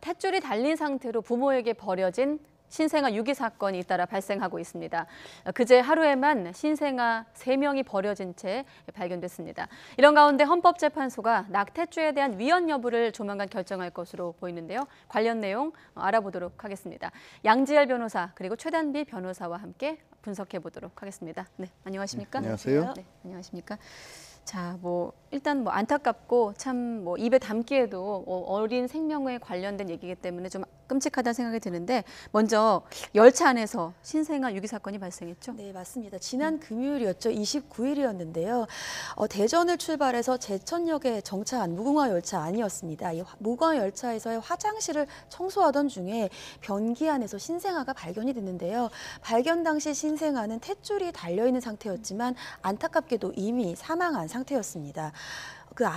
탯줄이 달린 상태로 부모에게 버려진 신생아 유기 사건이 잇따라 발생하고 있습니다. 그제 하루에만 신생아 3명이 버려진 채 발견됐습니다. 이런 가운데 헌법재판소가 낙태죄에 대한 위헌 여부를 조만간 결정할 것으로 보이는데요. 관련 내용 알아보도록 하겠습니다. 양지열 변호사 그리고 최단비 변호사와 함께 분석해 보도록 하겠습니다. 네, 안녕하십니까? 안녕하세요. 네, 안녕하십니까? 자, 일단 안타깝고 참 입에 담기에도 어린 생명에 관련된 얘기이기 때문에 좀 끔찍하다는 생각이 드는데 먼저 열차 안에서 신생아 유기 사건이 발생했죠? 네, 맞습니다. 지난 금요일이었죠. 29일이었는데요. 대전을 출발해서 제천역에 정차한 무궁화 열차 안이었습니다. 이 무궁화 열차에서의 화장실을 청소하던 중에 변기 안에서 신생아가 발견이 됐는데요. 발견 당시 신생아는 탯줄이 달려있는 상태였지만 안타깝게도 이미 사망한 상태였습니다.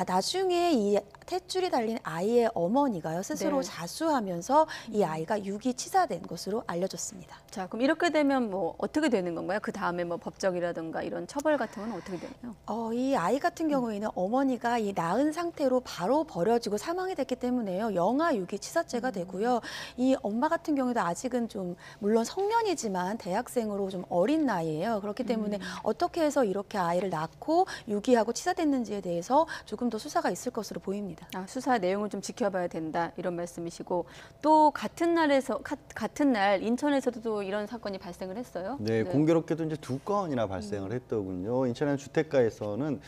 나중에 이 탯줄이 달린 아이의 어머니가요 스스로 네. 자수하면서 이 아이가 유기치사된 것으로 알려졌습니다. 자, 그럼 이렇게 되면 어떻게 되는 건가요? 그 다음에 법적이라든가 이런 처벌 같은 건 어떻게 되나요? 이 아이 같은 경우에는 어머니가 이 낳은 상태로 바로 버려지고 사망이 됐기 때문에요. 영아 유기치사죄가 되고요. 이 엄마 같은 경우에도 아직은 좀 물론 성년이지만 대학생으로 좀 어린 나이예요. 그렇기 때문에 어떻게 해서 이렇게 아이를 낳고 유기하고 치사됐는지에 대해서 조금 더 수사가 있을 것으로 보입니다. 수사 내용을 좀 지켜봐야 된다 이런 말씀이시고 또 같은 날 인천에서도 또 이런 사건이 발생을 했어요. 네, 공교롭게도 이제 2건이나 발생을 했더군요. 인천의 주택가에서는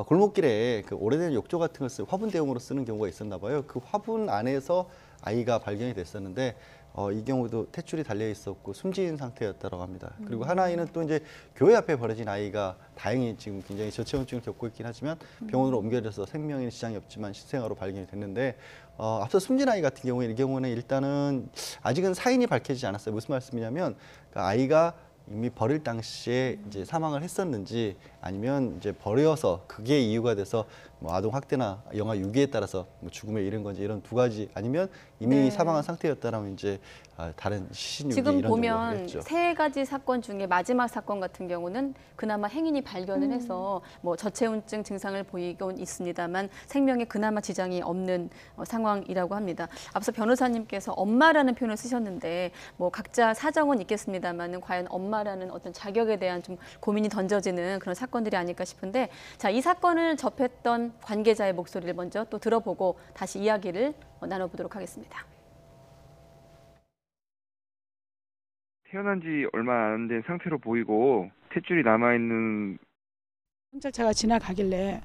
골목길에 그 오래된 욕조 같은 걸 화분 대용으로 쓰는 경우가 있었나 봐요. 그 화분 안에서 아이가 발견이 됐었는데 이 경우도 탯줄이 달려 있었고 숨진 상태였다고 합니다. 그리고 한 아이는 또 이제 교회 앞에 버려진 아이가 다행히 지금 굉장히 저체온증을 겪고 있긴 하지만 병원으로 옮겨져서 생명에 지장이 없지만 신생아로 발견이 됐는데 앞서 숨진 아이 같은 경우는 일단은 아직은 사인이 밝혀지지 않았어요. 무슨 말씀이냐면 그 아이가 이미 버릴 당시에 이제 사망을 했었는지 아니면 이제 버려서 그게 이유가 돼서 아동 학대나 영아 유기에 따라서 죽음에 이른 건지 이런 2가지 아니면 이미 사망한 상태였다라면 이제 다른 시신유기 지금 이런 보면 정도겠죠. 3가지 사건 중에 마지막 사건 같은 경우는 그나마 행인이 발견을 해서 저체온증 증상을 보이곤 있습니다만 생명에 그나마 지장이 없는 상황이라고 합니다. 앞서 변호사님께서 엄마라는 표현을 쓰셨는데 각자 사정은 있겠습니다만은 과연 엄마라는 어떤 자격에 대한 좀 고민이 던져지는 그런 사건들이 아닐까 싶은데 자, 이 사건을 접했던 관계자의 목소리를 먼저 또 들어보고 다시 이야기를 나눠보도록 하겠습니다. 태어난 지 얼마 안 된 상태로 보이고 탯줄이 남아있는 경찰차가 지나가길래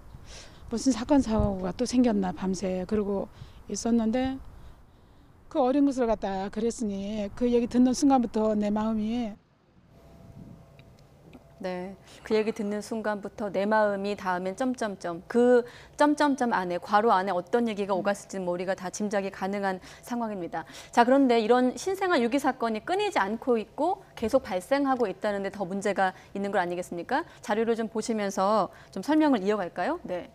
무슨 사건 사고가 또 생겼나 밤새 그러고 있었는데 그 어린 것을 갖다 그랬으니 그 얘기 듣는 순간부터 내 마음이 네, 그 얘기 듣는 순간부터 내 마음이 다음엔 점점점 그 점점점 안에 괄호 안에 어떤 얘기가 오갔을지는 우리가 다 짐작이 가능한 상황입니다. 자, 그런데 이런 신생아 유기 사건이 끊이지 않고 있고 계속 발생하고 있다는데 더 문제가 있는 거 아니겠습니까? 자료를 좀 보시면서 좀 설명을 이어갈까요? 네,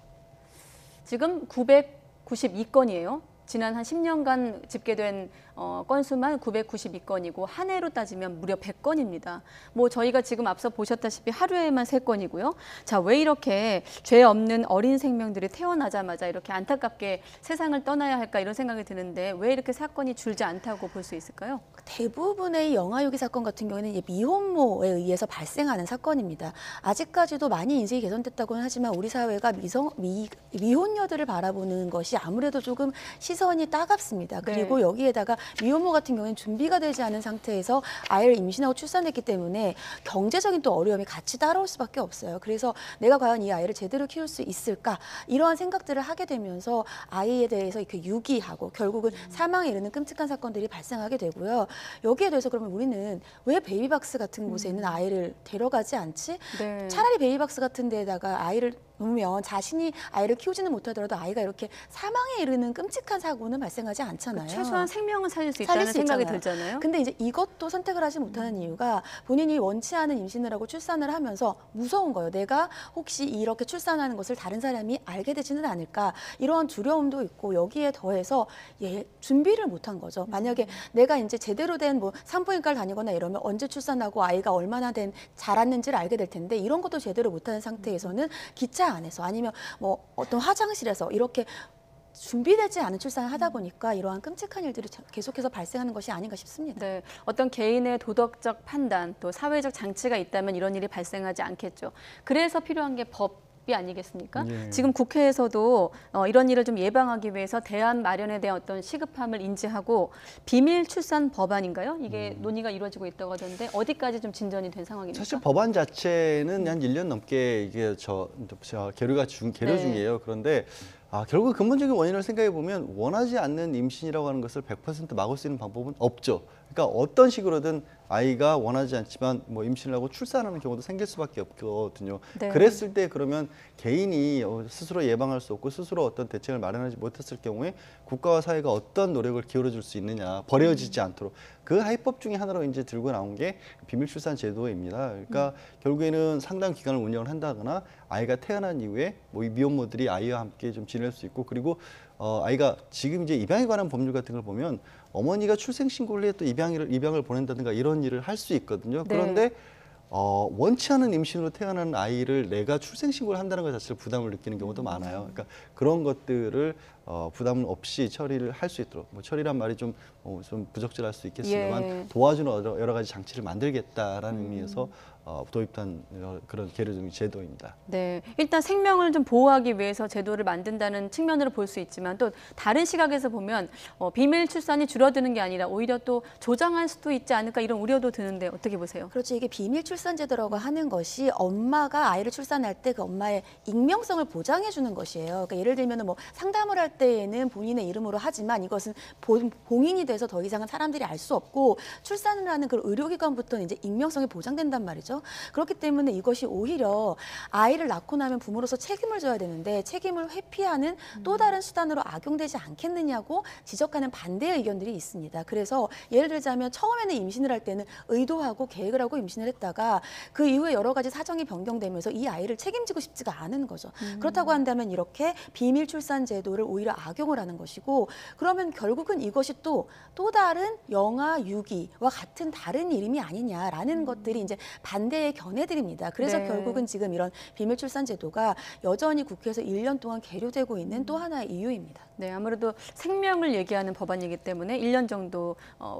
지금 992건이에요. 지난 한 10년간 집계된 건수만 992건이고 한 해로 따지면 무려 100건입니다. 저희가 지금 앞서 보셨다시피 하루에만 3건이고요. 자, 왜 이렇게 죄 없는 어린 생명들이 태어나자마자 이렇게 안타깝게 세상을 떠나야 할까 이런 생각이 드는데 왜 이렇게 사건이 줄지 않다고 볼 수 있을까요? 대부분의 영아 유기 사건 같은 경우에는 이제 미혼모에 의해서 발생하는 사건입니다. 아직까지도 많이 인식이 개선됐다고는 하지만 우리 사회가 미혼녀들을 바라보는 것이 아무래도 조금 시선이 따갑습니다. 그리고 여기에다가 미혼모 같은 경우에는 준비가 되지 않은 상태에서 아이를 임신하고 출산했기 때문에 경제적인 또 어려움이 같이 따라올 수밖에 없어요. 그래서 내가 과연 이 아이를 제대로 키울 수 있을까 이러한 생각들을 하게 되면서 아이에 대해서 이렇게 유기하고 결국은 사망에 이르는 끔찍한 사건들이 발생하게 되고요. 여기에 대해서 그러면 우리는 왜 베이비박스 같은 곳에 있는 아이를 데려가지 않지? 네. 차라리 베이비박스 같은 데에다가 아이를 놓으면 자신이 아이를 키우지는 못하더라도 아이가 이렇게 사망에 이르는 끔찍한 사고는 발생하지 않잖아요. 최소한 생명은 살릴 수 있다는 생각이 들잖아요. 근데 이제 이것도 선택을 하지 못하는 이유가 본인이 원치 않은 임신을 하고 출산을 하면서 무서운 거예요. 내가 혹시 이렇게 출산하는 것을 다른 사람이 알게 되지는 않을까 이러한 두려움도 있고 여기에 더해서 준비를 못한 거죠. 만약에 내가 이제 제대로 된 산부인과를 다니거나 이러면 언제 출산하고 아이가 얼마나 자랐는지를 알게 될 텐데 이런 것도 제대로 못하는 상태에서는 기차 안에서 아니면 어떤 화장실에서 이렇게 준비되지 않은 출산을 하다 보니까 이러한 끔찍한 일들이 계속해서 발생하는 것이 아닌가 싶습니다. 네, 어떤 개인의 도덕적 판단 또 사회적 장치가 있다면 이런 일이 발생하지 않겠죠. 그래서 필요한 게 법이 아니겠습니까? 예. 지금 국회에서도 이런 일을 좀 예방하기 위해서 대안 마련에 대한 어떤 시급함을 인지하고 비밀 출산 법안인가요? 이게 논의가 이루어지고 있다고 하던데 어디까지 좀 진전이 된 상황입니까? 사실 법안 자체는 한 1년 넘게 이게 계류 네. 중이에요. 그런데 결국 근본적인 원인을 생각해 보면 원하지 않는 임신이라고 하는 것을 100% 막을 수 있는 방법은 없죠. 그러니까 어떤 식으로든 아이가 원하지 않지만 뭐 임신을 하고 출산하는 경우도 생길 수밖에 없거든요. 네. 그랬을 때 그러면 개인이 스스로 예방할 수 없고 스스로 어떤 대책을 마련하지 못했을 경우에 국가와 사회가 어떤 노력을 기울여줄 수 있느냐, 버려지지 않도록 그 하위법 중에 하나로 이제 들고 나온 게 비밀 출산 제도입니다. 그러니까 결국에는 상당 기간을 운영을 한다거나 아이가 태어난 이후에 뭐 이 미혼모들이 아이와 함께 좀 지낼 수 있고 그리고 아이가 지금 이제 입양에 관한 법률 같은 걸 보면 어머니가 출생 신고를 해 또 입양을 보낸다든가 이런 일을 할 수 있거든요. 네. 그런데 원치 않은 임신으로 태어난 아이를 내가 출생 신고를 한다는 것 자체를 부담을 느끼는 경우도 많아요. 그러니까 그런 것들을 부담 없이 처리를 할 수 있도록 뭐 처리란 말이 좀 부적절할 수 있겠습니다만 예. 도와주는 여러 가지 장치를 만들겠다라는 의미에서 도입한 그런 계류적인 제도입니다. 네, 일단 생명을 좀 보호하기 위해서 제도를 만든다는 측면으로 볼 수 있지만 또 다른 시각에서 보면 비밀 출산이 줄어드는 게 아니라 오히려 또 조장할 수도 있지 않을까 이런 우려도 드는데 어떻게 보세요? 그렇죠. 이게 비밀 출산 제도라고 하는 것이 엄마가 아이를 출산할 때 그 엄마의 익명성을 보장해 주는 것이에요. 그러니까 예를 들면 뭐 상담을 할 때에는 본인의 이름으로 하지만 이것은 봉인이 돼서 더 이상은 사람들이 알 수 없고 출산을 하는 그 의료기관부터는 이제 익명성이 보장된단 말이죠. 그렇기 때문에 이것이 오히려 아이를 낳고 나면 부모로서 책임을 져야 되는데 책임을 회피하는 또 다른 수단으로 악용되지 않겠느냐고 지적하는 반대의 의견들이 있습니다. 그래서 예를 들자면 처음에는 임신을 할 때는 의도하고 계획을 하고 임신을 했다가 그 이후에 여러 가지 사정이 변경되면서 이 아이를 책임지고 싶지가 않은 거죠. 그렇다고 한다면 이렇게 비밀 출산 제도를 오히려 악용을 하는 것이고 그러면 결국은 이것이 또 다른 영아 유기와 같은 다른 이름이 아니냐라는 것들이 이제 반대의 견해들입니다. 그래서 네. 결국은 지금 이런 비밀 출산 제도가 여전히 국회에서 1년 동안 계류되고 있는 또 하나의 이유입니다. 네, 아무래도 생명을 얘기하는 법안이기 때문에 1년 정도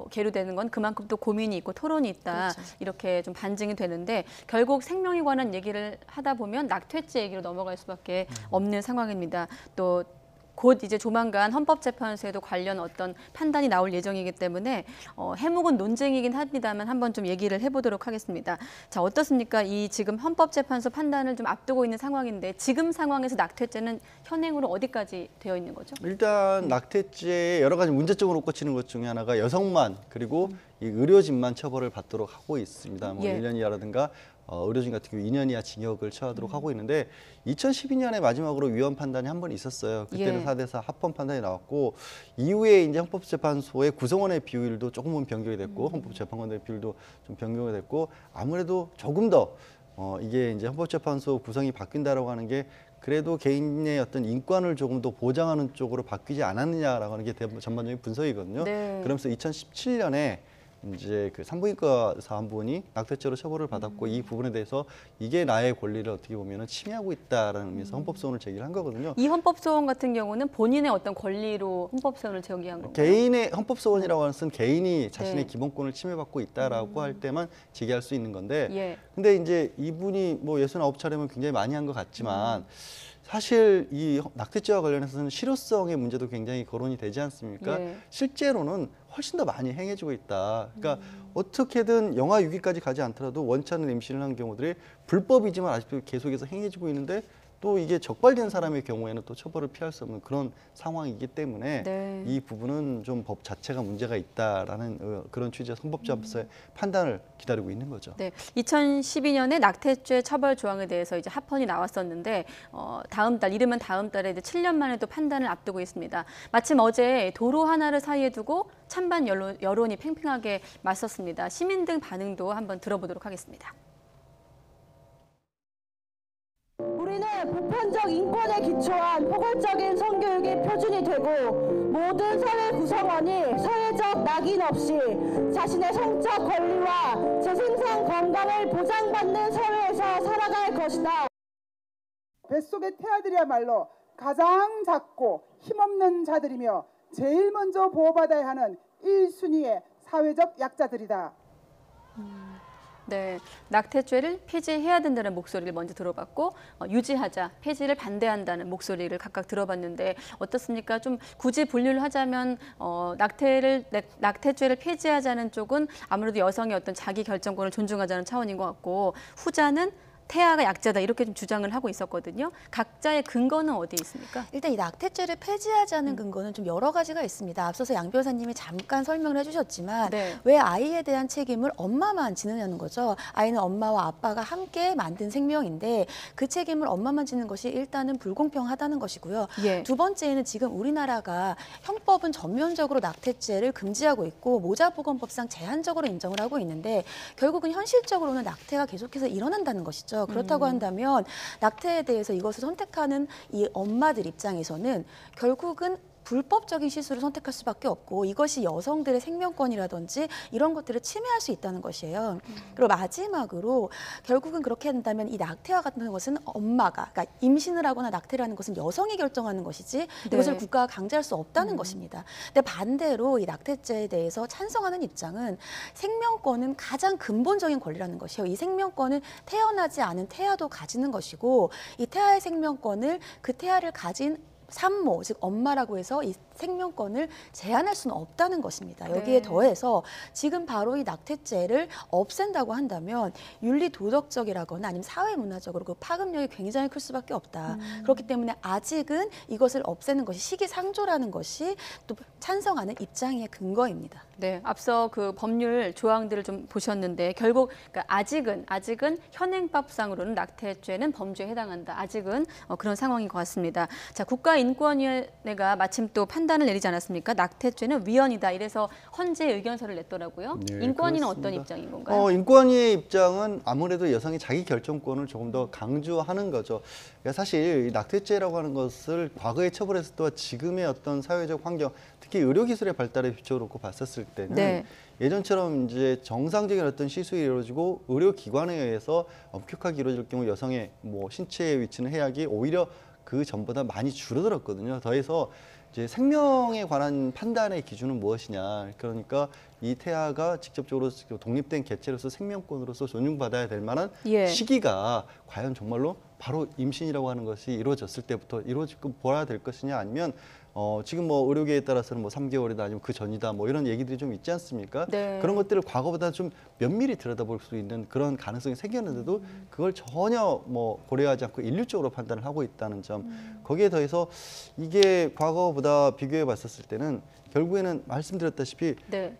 계류되는 건 그만큼 또 고민이 있고 토론이 있다. 그렇죠. 이렇게 좀 반증이 되는데 결국 생명에 관한 얘기를 하다 보면 낙태죄 얘기로 넘어갈 수밖에 없는 상황입니다. 또 곧 이제 조만간 헌법재판소에도 관련 어떤 판단이 나올 예정이기 때문에 해묵은 논쟁이긴 합니다만 한번 좀 얘기를 해보도록 하겠습니다. 자, 어떻습니까? 이 지금 헌법재판소 판단을 좀 앞두고 있는 상황인데 지금 상황에서 낙태죄는 현행으로 어디까지 되어 있는 거죠? 일단 낙태죄의 여러 가지 문제점으로 꽂히는 것 중에 하나가 여성만 그리고 이 의료진만 처벌을 받도록 하고 있습니다. 뭐 예. 1년 이하라든가 의료진 같은 경우 2년 이하 징역을 처하도록 하고 있는데 2012년에 마지막으로 위헌 판단이 한 번 있었어요. 그때는 예. 4대4 합헌 판단이 나왔고 이후에 이제 헌법재판소의 구성원의 비율도 조금은 변경이 됐고 헌법재판관의 비율도 좀 변경이 됐고 아무래도 조금 더 이게 이제 헌법재판소 구성이 바뀐다라고 하는 게 그래도 개인의 어떤 인권을 조금 더 보장하는 쪽으로 바뀌지 않았느냐라고 하는 게 전반적인 분석이거든요. 네. 그러면서 2017년에 이제 그 산부인과 의사 한 분이 낙태죄로 처벌을 받았고 이 부분에 대해서 이게 나의 권리를 어떻게 보면은 침해하고 있다라는 의미에서 헌법소원을 제기를 한 거거든요. 이 헌법소원 같은 경우는 본인의 어떤 권리로 헌법소원을 제기한 건가요? 개인의 헌법소원이라고 하는 것은 개인이 자신의 네. 기본권을 침해받고 있다라고 할 때만 제기할 수 있는 건데 예. 근데 이제 이분이 뭐 69차례면 굉장히 많이 한 것 같지만 사실 이 낙태죄와 관련해서는 실효성의 문제도 굉장히 거론이 되지 않습니까? 예. 실제로는 훨씬 더 많이 행해지고 있다. 그러니까 어떻게든 영아 유기까지 가지 않더라도 원치 않는 임신을 한 경우들이 불법이지만 아직도 계속해서 행해지고 있는데 또 이게 적발된 사람의 경우에는 또 처벌을 피할 수 없는 그런 상황이기 때문에 네. 이 부분은 좀 법 자체가 문제가 있다라는 그런 취지의 헌법재판소의 판단을 기다리고 있는 거죠. 네, 2012년에 낙태죄 처벌 조항에 대해서 이제 합헌이 나왔었는데 이르면 다음 달에 이제 7년 만에 또 판단을 앞두고 있습니다. 마침 어제 도로 하나를 사이에 두고 찬반 여론이 팽팽하게 맞섰습니다. 시민 등 반응도 한번 들어보도록 하겠습니다. 우리는 보편적 인권에 기초한 포괄적인 성교육이 표준이 되고 모든 사회 구성원이 사회적 낙인 없이 자신의 성적 권리와 재생산 건강을 보장받는 사회에서 살아갈 것이다. 뱃속의 태아들이야말로 가장 작고 힘없는 자들이며 제일 먼저 보호받아야 하는 1순위의 사회적 약자들이다. 네, 낙태죄를 폐지해야 된다는 목소리를 먼저 들어봤고 유지하자, 폐지를 반대한다는 목소리를 각각 들어봤는데 어떻습니까? 좀 굳이 분류를 하자면 낙태죄를 폐지하자는 쪽은 아무래도 여성의 어떤 자기 결정권을 존중하자는 차원인 것 같고 후자는 태아가 약자다 이렇게 좀 주장을 하고 있었거든요. 각자의 근거는 어디에 있습니까? 일단 이 낙태죄를 폐지하자는 근거는 좀 여러 가지가 있습니다. 앞서서 양 변호사님이 잠깐 설명을 해주셨지만 네. 왜 아이에 대한 책임을 엄마만 지느냐는 거죠. 아이는 엄마와 아빠가 함께 만든 생명인데 그 책임을 엄마만 지는 것이 일단은 불공평하다는 것이고요. 예. 두 번째는 지금 우리나라가 형법은 전면적으로 낙태죄를 금지하고 있고 모자보건법상 제한적으로 인정을 하고 있는데 결국은 현실적으로는 낙태가 계속해서 일어난다는 것이죠. 그렇다고 한다면 낙태에 대해서 이것을 선택하는 이 엄마들 입장에서는 결국은 불법적인 시술을 선택할 수밖에 없고 이것이 여성들의 생명권이라든지 이런 것들을 침해할 수 있다는 것이에요. 그리고 마지막으로 결국은 그렇게 된다면 이 낙태와 같은 것은 엄마가 그러니까 임신을 하거나 낙태를 하는 것은 여성이 결정하는 것이지 이것을 국가가 강제할 수 없다는 것입니다. 근데 반대로 이 낙태죄에 대해서 찬성하는 입장은 생명권은 가장 근본적인 권리라는 것이에요. 이 생명권은 태어나지 않은 태아도 가지는 것이고 이 태아의 생명권을 그 태아를 가진 산모, 즉 엄마라고 해서 이 생명권을 제한할 수는 없다는 것입니다. 여기에 더해서 지금 바로 이 낙태죄를 없앤다고 한다면 윤리 도덕적이라거나 아니면 사회문화적으로 그 파급력이 굉장히 클 수밖에 없다. 그렇기 때문에 아직은 이것을 없애는 것이 시기상조라는 것이 또 찬성하는 입장의 근거입니다. 네, 앞서 그 법률 조항들을 좀 보셨는데 결국 그러니까 아직은 현행법상으로는 낙태죄는 범죄에 해당한다. 아직은 그런 상황인 것 같습니다. 자, 국가인권위원회가 마침 또 판단을 내리지 않았습니까? 낙태죄는 위헌이다. 이래서 헌재 의견서를 냈더라고요. 네, 인권위는 그렇습니다. 어떤 입장인 건가요? 인권위의 입장은 아무래도 여성의 자기 결정권을 조금 더 강조하는 거죠. 그러니까 사실 이 낙태죄라고 하는 것을 과거에 처벌했을 때와 지금의 어떤 사회적 환경, 특히 의료기술의 발달에 비춰놓고 봤었을 때는 네. 예전처럼 이제 정상적인 어떤 시술이 이루어지고 의료기관에 의해서 엄격하게 이루어질 경우 여성의 뭐 신체에 위치는 해악이 오히려 그 전보다 많이 줄어들었거든요. 더해서 이제 생명에 관한 판단의 기준은 무엇이냐. 그러니까 이 태아가 직접적으로 독립된 개체로서 생명권으로서 존중받아야 될 만한 시기가 과연 정말로 바로 임신이라고 하는 것이 이루어졌을 때부터 이루어지고 보아야 될 것이냐 아니면 지금 뭐 의료계에 따라서는 뭐 3개월이다 아니면 그 전이다 뭐 이런 얘기들이 좀 있지 않습니까? 네. 그런 것들을 과거보다 좀 면밀히 들여다볼 수 있는 그런 가능성이 생겼는데도 그걸 전혀 뭐 고려하지 않고 일률적으로 판단을 하고 있다는 점. 거기에 더해서 이게 과거보다 비교해 봤었을 때는 결국에는 말씀드렸다시피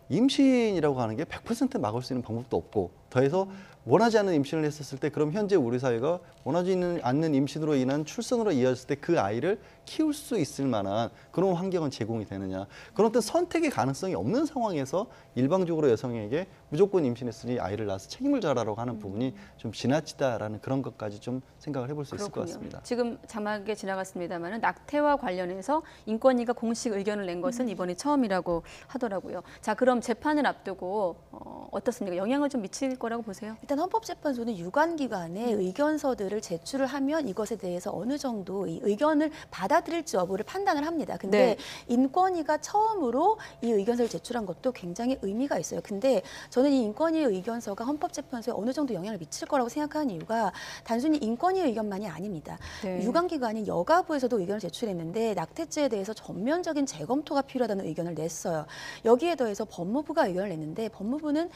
임신이라고 하는 게 100% 막을 수 있는 방법도 없고 더해서 원하지 않는 임신을 했었을 때 그럼 현재 우리 사회가 원하지 않는 임신으로 인한 출산으로 이어졌을 때 그 아이를 키울 수 있을 만한 그런 환경은 제공이 되느냐. 그런 어떤 선택의 가능성이 없는 상황에서 일방적으로 여성에게 무조건 임신했으니 아이를 낳아서 책임을 져라라고 하는 부분이 좀 지나치다라는 그런 것까지 좀 생각을 해볼 수 있을 것 같습니다. 지금 자막에 지나갔습니다만 낙태와 관련해서 인권위가 공식 의견을 낸 것은 이번이 처음이라고 하더라고요. 자, 그럼 재판을 앞두고 어떻습니까? 영향을 좀 미칠 거라고 보세요? 일단 헌법재판소는 유관기관에 의견서들을 제출을 하면 이것에 대해서 어느 정도 이 의견을 받아들일지 여부를 판단을 합니다. 근데 인권위가 처음으로 이 의견서를 제출한 것도 굉장히 의미가 있어요. 근데 저는 이 인권위의 의견서가 헌법재판소에 어느 정도 영향을 미칠 거라고 생각하는 이유가 단순히 인권위의 의견만이 아닙니다. 유관기관인 여가부에서도 의견을 제출했는데 낙태죄에 대해서 전면적인 재검토가 필요하다는 의견을 냈어요. 여기에 더해서 법무부가 의견을 냈는데 법무부는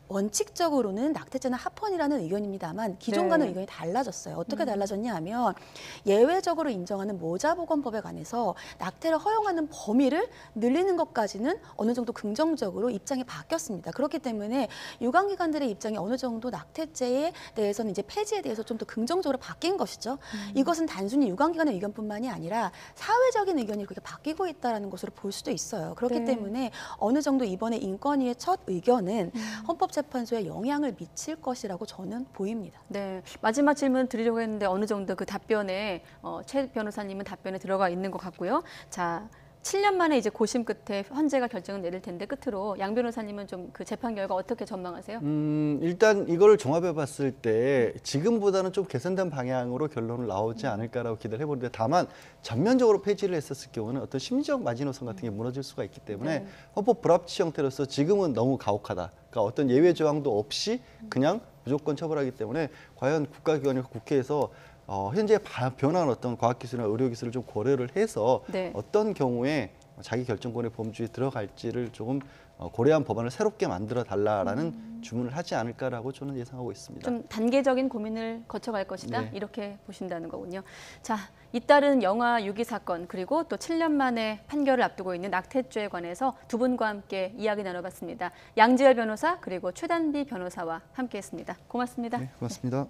원칙적으로는 낙태죄는 합헌이라는 의견입니다만 기존과는 의견이 달라졌어요. 어떻게 달라졌냐 하면 예외적으로 인정하는 모자보건법에 관해서 낙태를 허용하는 범위를 늘리는 것까지는 어느 정도 긍정적으로 입장이 바뀌었습니다. 그렇기 때문에 유관기관들의 입장이 어느 정도 낙태죄에 대해서는 이제 폐지에 대해서 좀 더 긍정적으로 바뀐 것이죠. 이것은 단순히 유관기관의 의견뿐만이 아니라 사회적인 의견이 그렇게 바뀌고 있다는 것으로 볼 수도 있어요. 그렇기 때문에 어느 정도 이번에 인권위의 첫 의견은 헌법재판소에 영향을 미칠 것이라고 저는 보입니다. 네, 마지막 질문 드리려고 했는데 어느 정도 그 답변에 최 변호사님은 답변에 들어가 있는 것 같고요. 자, 7년 만에 이제 고심 끝에 헌재가 결정을 내릴 텐데 끝으로 양 변호사님은 좀 그 재판 결과 어떻게 전망하세요? 일단 이걸 종합해 봤을 때 지금보다는 좀 개선된 방향으로 결론을 나오지 않을까라고 기대를 해보는데 다만 전면적으로 폐지를 했었을 경우는 어떤 심리적 마지노선 같은 게 무너질 수가 있기 때문에 네. 헌법 불합치 형태로서 지금은 너무 가혹하다. 그러니까 어떤 예외 조항도 없이 그냥 무조건 처벌하기 때문에 과연 국가기관이 국회에서 현재 변화한 어떤 과학기술이나 의료기술을 좀 고려를 해서 네. 어떤 경우에 자기 결정권의 범주에 들어갈지를 조금 고려한 법안을 새롭게 만들어 달라라는 주문을 하지 않을까라고 저는 예상하고 있습니다. 좀 단계적인 고민을 거쳐갈 것이다 네. 이렇게 보신다는 거군요. 자, 잇따른 영화 6.2 사건 그리고 또 7년 만에 판결을 앞두고 있는 낙태죄에 관해서 두 분과 함께 이야기 나눠봤습니다. 양지열 변호사 그리고 최단비 변호사와 함께했습니다. 고맙습니다. 네, 고맙습니다.